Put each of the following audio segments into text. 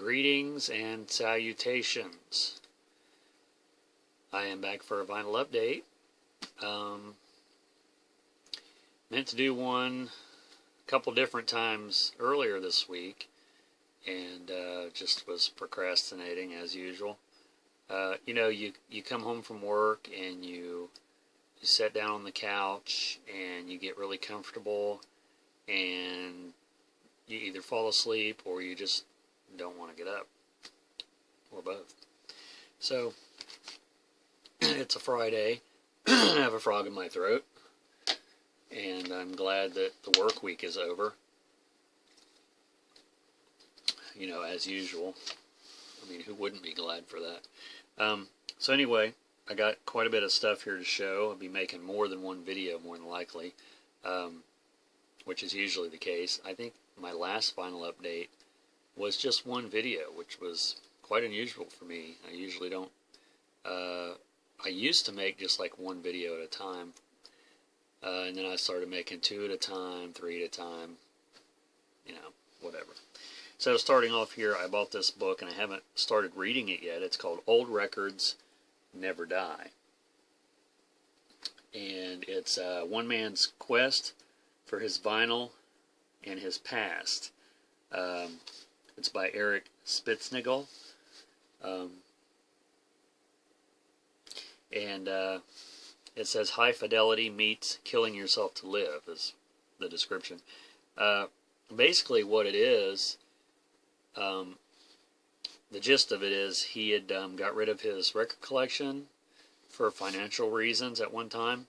Greetings and salutations. I am back for a vinyl update. Meant to do one a couple different times earlier this week, and just was procrastinating as usual. You come home from work and you sit down on the couch and you get really comfortable and you either fall asleep or you just don't want to get up, or both. So it's a Friday. I have a frog in my throat, and I'm glad that the work week is over. As usual. I mean, who wouldn't be glad for that? So anyway, I got quite a bit of stuff here to show. I'll be making more than one video, more than likely, which is usually the case. I think my last vinyl update was just one video, which was quite unusual for me. I usually don't. I used to make just like one video at a time, and then I started making 2 at a time, 3 at a time, whatever. So starting off here, I bought this book, and I haven't started reading it yet. It's called Old Records Never Die. And it's one man's quest for his vinyl and his past. It's by Eric Spitznagel. And it says, High Fidelity meets Killing Yourself to Live is the description. Basically what it is, the gist of it is he had got rid of his record collection for financial reasons at one time.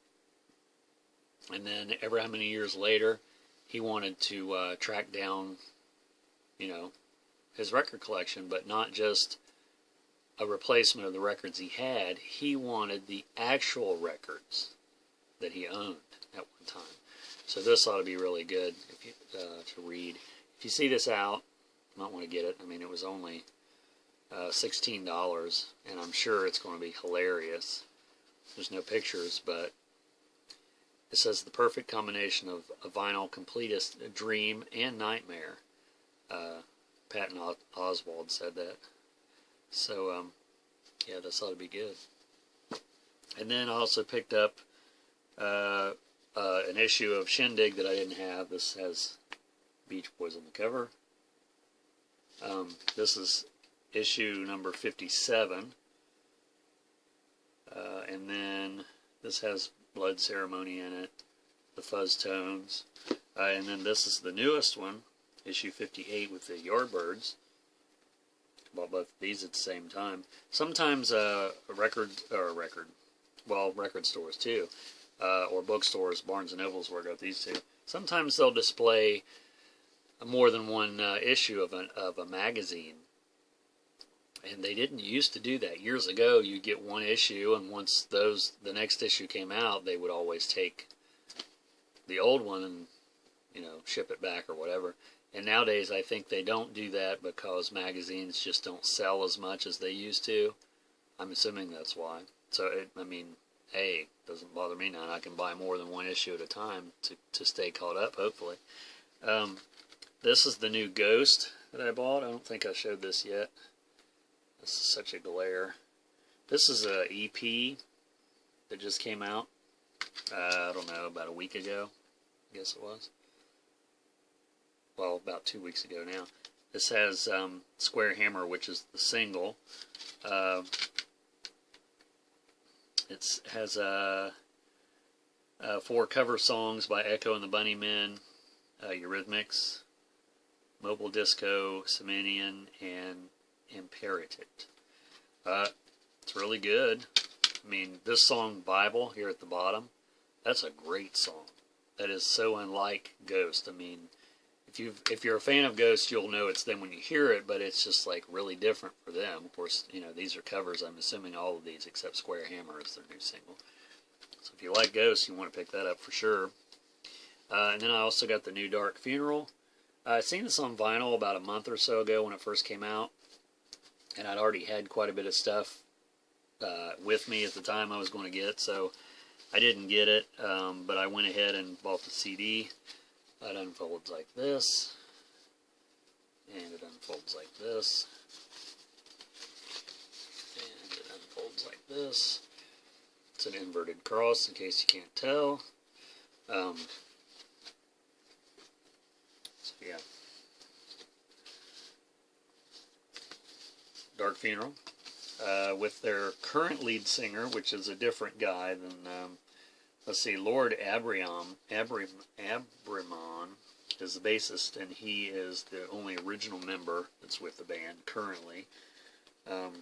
And then every how many years later, he wanted to track down, his record collection, but not just a replacement of the records he had. He wanted the actual records that he owned at one time. So this ought to be really good if you, to read. If you see this out, you might want to get it. I mean, it was only $16, and I'm sure it's going to be hilarious. There's no pictures, but it says the perfect combination of a vinyl completist dream and nightmare. Patton Oswalt said that. So, yeah, this ought to be good. And then I also picked up an issue of Shindig that I didn't have. This has Beach Boys on the cover. This is issue number 57. And then this has Blood Ceremony in it, the Fuzz Tones. And then this is the newest one, issue 58 with the Yardbirds. Bought both of these at the same time. Sometimes record stores too, or bookstores, Barnes and Nobles, where I got these two. Sometimes they'll display more than one issue of a magazine, and they didn't used to do that. Years ago, you get one issue, and once the next issue came out, they would always take the old one and ship it back or whatever. And nowadays, I think they don't do that because magazines just don't sell as much as they used to. I'm assuming that's why. So, hey, doesn't bother me now. I can buy more than one issue at a time to stay caught up, hopefully. This is the new Ghost that I bought. I don't think I showed this yet. This is such a glare. This is a EP that just came out. I don't know, about a week ago, I guess it was. Well, about 2 weeks ago now. This has Square Hammer, which is the single. It has 4 cover songs by Echo and the Bunnymen, Eurythmics, Mobile Disco, Semenian, and Imperated. It's really good. I mean, this song, Bible, here at the bottom, that's a great song. That is so unlike Ghost. I mean, if you're a fan of Ghost, you'll know it's them when you hear it, but it's just like really different for them. Of course, these are covers. I'm assuming all of these except Square Hammer is their new single. So if you like Ghost, you want to pick that up for sure. And then I also got the new Dark Funeral. I'd seen this on vinyl about a month or so ago when it first came out, and I'd already had quite a bit of stuff with me at the time I was going to get, so I didn't get it, but I went ahead and bought the CD. It unfolds like this, and it unfolds like this. this. It's an inverted cross, in case you can't tell. So yeah. Dark Funeral. With their current lead singer, which is a different guy than, let's see, Lord Abrimon is the bassist, and he is the only original member that's with the band currently.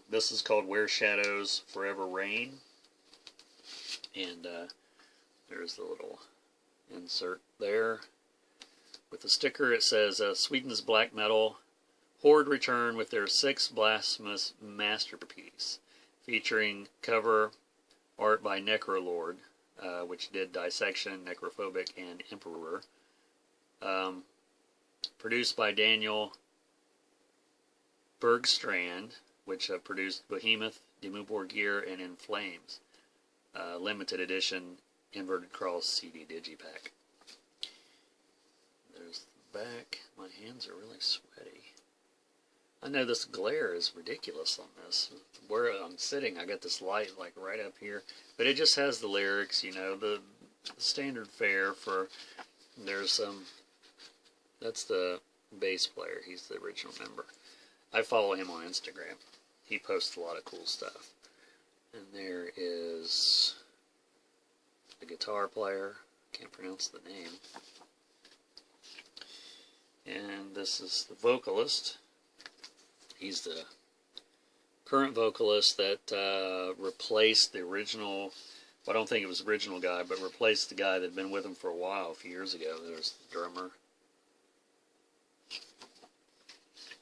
This is called Where Shadows Forever Reign, and there's the little insert there. With the sticker it says, Sweden's black metal Horde return with their sixth blasphemous masterpiece, featuring cover art by Necrolord, which did Dissection, Necrophobic, and Emperor. Produced by Daniel Bergstrand, which produced Behemoth, Dimmu Borgir, and In Flames. Limited edition inverted cross CD digipack. There's the back. My hands are really sweaty. I know this glare is ridiculous on this. Where I'm sitting, I got this light like right up here. But it just has the lyrics, you know, the standard fare for, there's some, that's the bass player. He's the original member. I follow him on Instagram. He posts a lot of cool stuff. And there is the guitar player. Can't pronounce the name. And this is the vocalist. He's the current vocalist that replaced the original, well, I don't think it was the original guy, but replaced the guy that had been with him for a while, a few years ago. There's the drummer.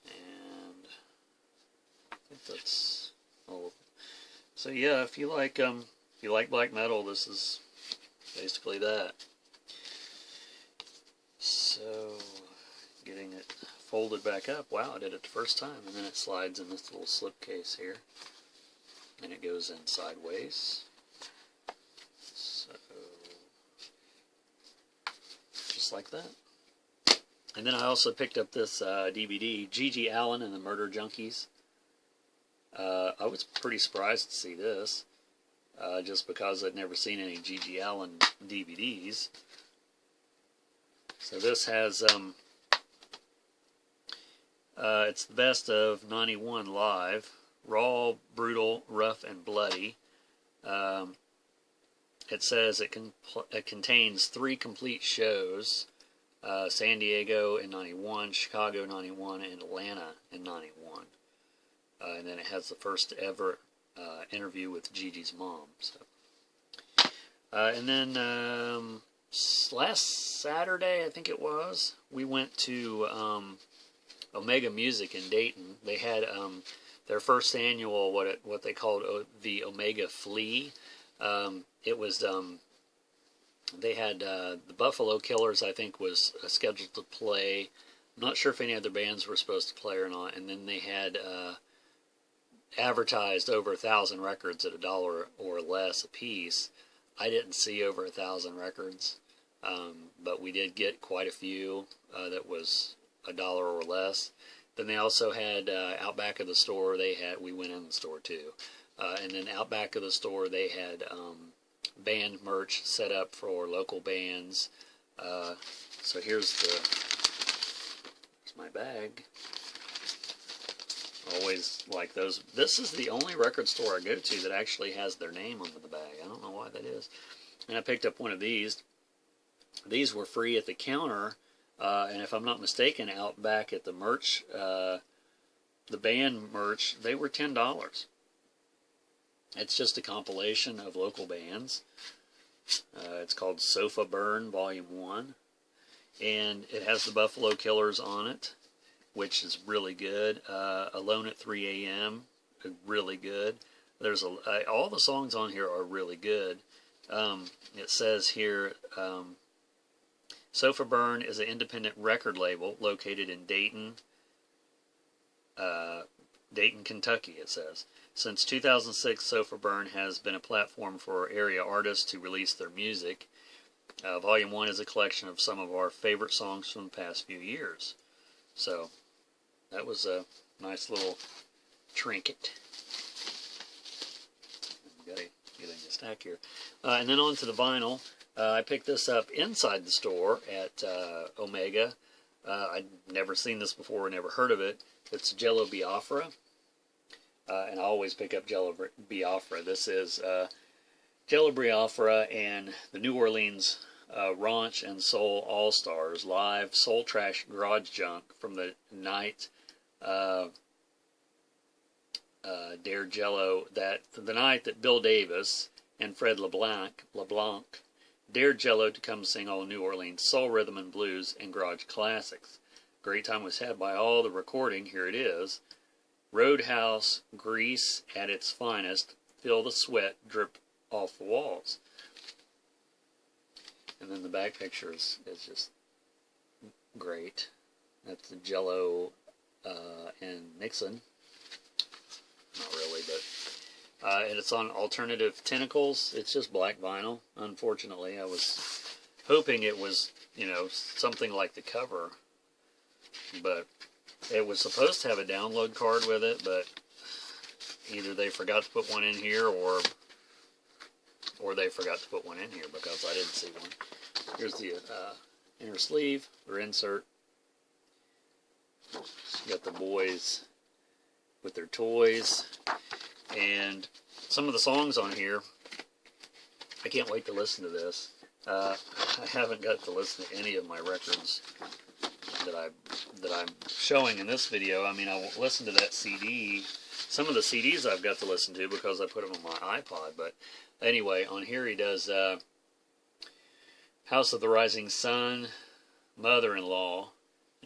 And I think that's all of them. So yeah, if you like black metal, this is basically that. So, getting it folded back up. Wow, I did it the first time. And then it slides in this little slipcase here. And it goes in sideways. So, just like that. And then I also picked up this DVD, G.G. Allen and the Murder Junkies. I was pretty surprised to see this, just because I'd never seen any G.G. Allen DVDs. So this has, it's the best of 91 live, raw, brutal, rough, and bloody. It says it contains 3 complete shows, San Diego in 91, Chicago 91, and Atlanta in 91. And then it has the first ever interview with Gigi's mom. So, and then last Saturday, I think it was, we went to Omega Music in Dayton. They had their first annual what they called the Omega Flea. It was they had the Buffalo Killers, I think, was scheduled to play. I'm not sure if any other bands were supposed to play or not. And then they had advertised over 1,000 records at $1 or less a piece. I didn't see over 1,000 records, but we did get quite a few that was $1 or less. Then they also had out back of the store. We went in the store too, and then out back of the store they had band merch set up for local bands. So here's my bag. Always like those. This is the only record store I go to that actually has their name under the bag. I don't know why that is. And I picked up one of these. These were free at the counter, and if I'm not mistaken, out back at the merch, the band merch, they were $10. It's just a compilation of local bands. It's called Sofa Burn Volume 1, and it has the Buffalo Killers on it, which is really good. Alone at 3 a.m., really good. There's all the songs on here are really good. It says here, Sofa Burn is an independent record label located in Dayton, Kentucky, it says. Since 2006, Sofa Burn has been a platform for area artists to release their music. Volume 1 is a collection of some of our favorite songs from the past few years. So, that was a nice little trinket. stack here. And then on to the vinyl. I picked this up inside the store at Omega. I'd never seen this before, never heard of it. It's Jello Biafra. And I always pick up Jello Biafra. This is Jello Biafra and the New Orleans Raunch and Soul All-Stars live Soul Trash Garage Junk from the night Dare Jello, the night that Bill Davis and Fred LeBlanc dared Jello to come sing all New Orleans soul, rhythm, and blues and garage classics. Great time was had by all. The recording, here it is. Roadhouse grease at its finest. Feel the sweat drip off the walls. And then the back picture is just great. That's the Jello and Nixon. Not really, but and it's on Alternative Tentacles. It's just black vinyl. Unfortunately, I was hoping it was, you know, something like the cover, but it was supposed to have a download card with it, but either they forgot to put one in here, or they forgot to put one in here, because I didn't see one. Here's the inner sleeve or insert. You got the boys with their toys, and some of the songs on here, I can't wait to listen to this. I haven't got to listen to any of my records that I'm showing in this video. I mean, I won't listen to that CD. Some of the CDs I've got to listen to because I put them on my iPod, but anyway, on here he does House of the Rising Sun, Mother-in-Law,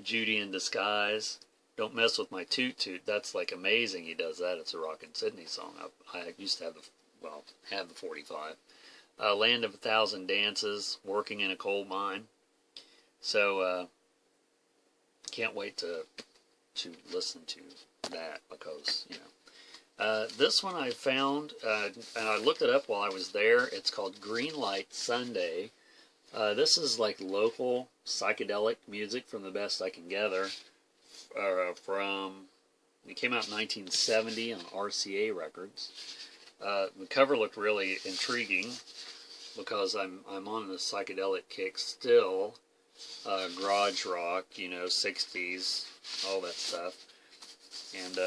Judy in Disguise, Don't Mess With My Toot Toot. That's like amazing he does that. It's a Rockin' Sydney song. I used to have the 45. Land of a Thousand Dances, Working in a Coal Mine. So, can't wait to listen to that, because, you know. This one I found, and I looked it up while I was there. It's called Green Light Sunday. This is like local psychedelic music from the best I can gather. It came out in 1970 on RCA Records. The cover looked really intriguing because I'm on the psychedelic kick still. Garage rock, you know, 60s, all that stuff. And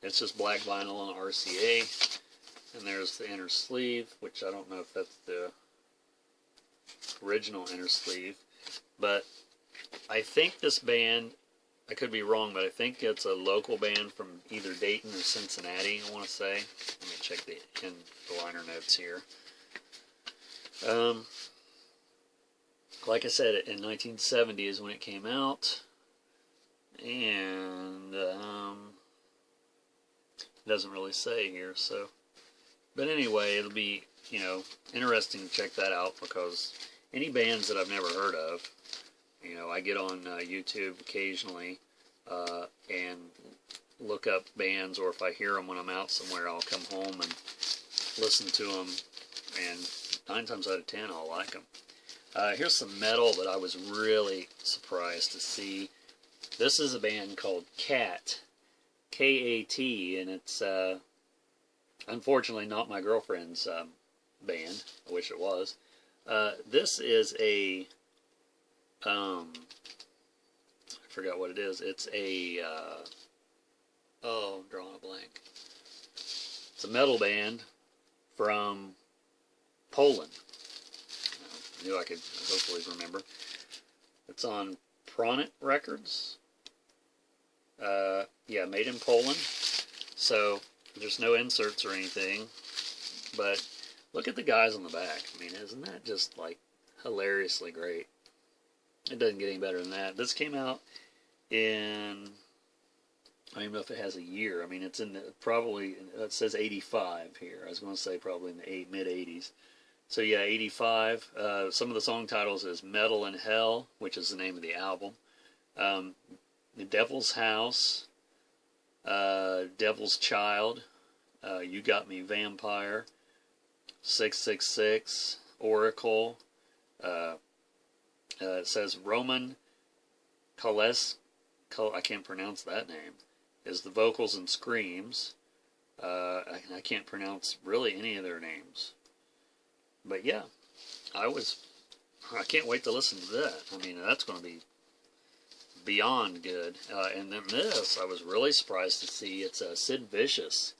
it's just black vinyl on RCA. And there's the inner sleeve, which I don't know if that's the original inner sleeve. But I think this band, I could be wrong, but I think it's a local band from either Dayton or Cincinnati, I want to say. Let me check the liner notes here. Like I said, in 1970 is when it came out, and it doesn't really say here, so. But anyway, it'll be, you know, interesting to check that out, because any bands that I've never heard of, you know, I get on YouTube occasionally and look up bands, or if I hear them when I'm out somewhere, I'll come home and listen to them, and 9 times out of 10 I'll like them. Here's some metal that I was really surprised to see. This is a band called Cat, K-A-T, and it's unfortunately not my girlfriend's band. I wish it was. This is a, I forgot what it is. It's a, I'm drawing a blank. It's a metal band from Poland. I knew I could hopefully remember. It's on Pronet Records. Yeah, made in Poland. So there's no inserts or anything. But look at the guys on the back. I mean, isn't that just like hilariously great? It doesn't get any better than that. This came out in, I don't even know if it has a year. I mean, it's in the, probably, it says 85 here. I was going to say probably in the mid-80s. So yeah, 85. Some of the song titles is Metal in Hell, which is the name of the album. The Devil's House, Devil's Child, You Got Me Vampire, 666, Oracle. It says Roman I can't pronounce that name, is the vocals and screams. I can't pronounce really any of their names. But yeah, I can't wait to listen to that. I mean, that's going to be beyond good. And then this, I was really surprised to see. It's a Sid Vicious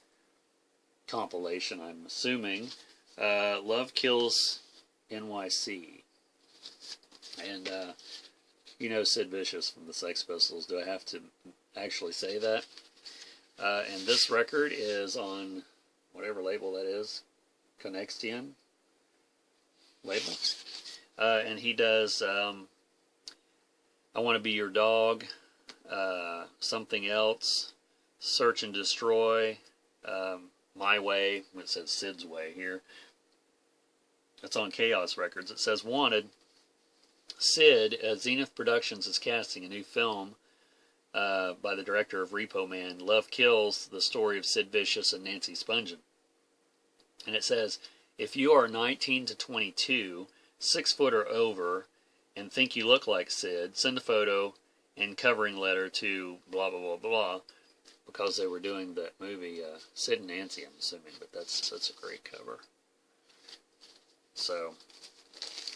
compilation, I'm assuming. Love Kills NYC. And, you know Sid Vicious from the Sex Pistols. Do I have to actually say that? And this record is on whatever label that is. Connexion label. And he does I Want to Be Your Dog, Something Else, Search and Destroy, My Way. It says Sid's Way here. It's on Chaos Records. It says Wanted. Sid, Zenith Productions is casting a new film by the director of Repo Man, Love Kills, the story of Sid Vicious and Nancy Spungen. And it says, if you are 19 to 22, 6 foot or over, and think you look like Sid, send a photo and covering letter to blah, blah, blah, blah, because they were doing that movie, Sid and Nancy, I'm assuming, but that's a great cover. So,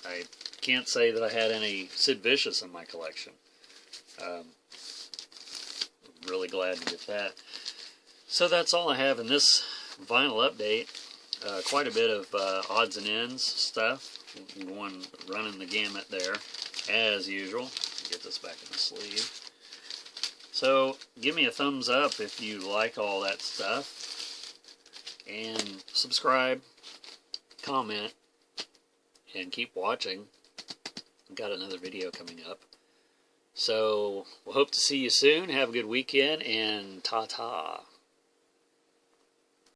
I can't say that I had any Sid Vicious in my collection. Really glad to get that. So that's all I have in this vinyl update. Quite a bit of odds and ends stuff. Running the gamut there, as usual. Get this back in the sleeve. So, give me a thumbs up if you like all that stuff. And subscribe, comment, and keep watching. I've got another video coming up. So, we'll hope to see you soon. Have a good weekend, and ta-ta.